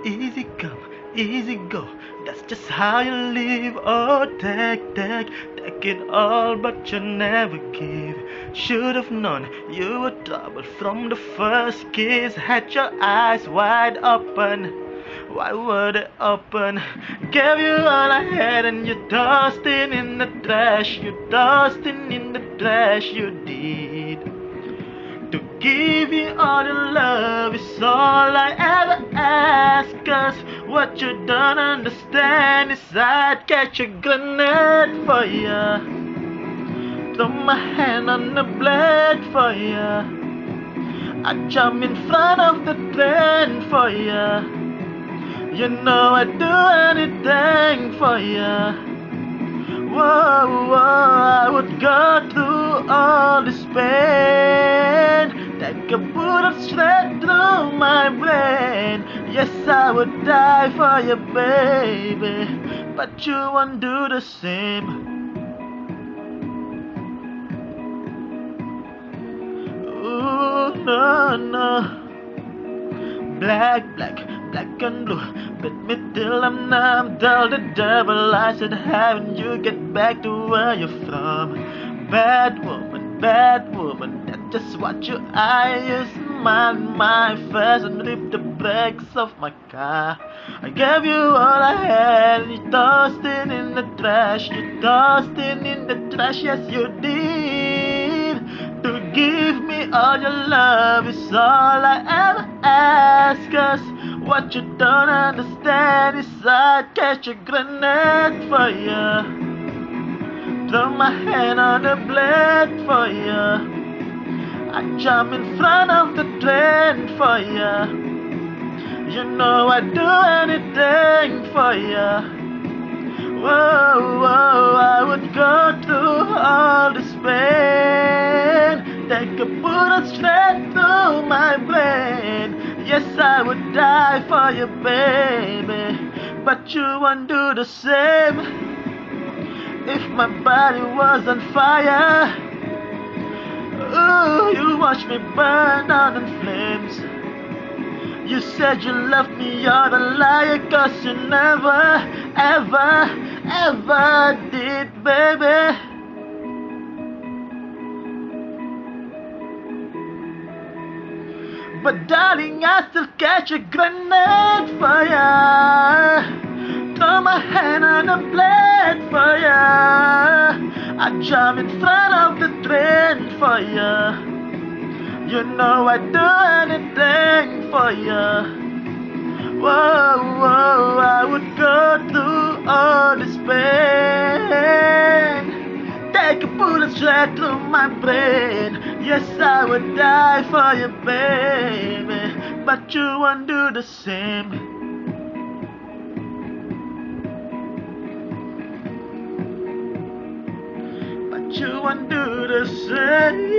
Easy come, easy go, that's just how you live. Oh, take it all, but you never give. Should've known you were trouble from the first kiss. Had your eyes wide open, why were they open? Gave you all I had and you tossed it in the trash. You tossed it in the trash, you did. To give you all your love is all I ever ask. Cause what you don't understand is I'd catch a grenade for ya, throw my hand on the blade for ya, I'd jump in front of the train for ya. You know I'd do anything for ya. Whoa, whoa, I would go through all this pain. Take a bullet straight through my brain. Yes, I would die for you, baby, but you won't do the same. Ooh, no, no. Black and blue, beat me till I'm numb. Tell the devil I said, haven't you get back to where you're from? Bad woman, that's just what you are. You smiled in my face and ripped the brakes off my car. I gave you all I had and you tossed it in the trash. You tossed it in the trash, yes you did. To give me all your love is all I ever ask. Cause what you don't understand is I'd catch a grenade for ya, throw my hand on the blade for ya, I'd jump in front of the train for ya. You know I'd do anything for ya. Whoa, whoa, I would go through all this pain. Take a bullet straight through my brain. Yes, I would die for you, baby, but you won't do the same. If my body was on fire, ooh, you watch me burn down in flames. You said you loved me, you're a liar, cause you never, ever, ever did, baby. But darling, I still catch a grenade for ya, throw my hand on the blade for ya, I jump in front of the train for ya. You know I'd do anything for ya. Whoa, whoa, I would go through all this pain. Take a bullet straight through my brain. Yes, I would die for you, baby, but you won't do the same. But you won't do the same.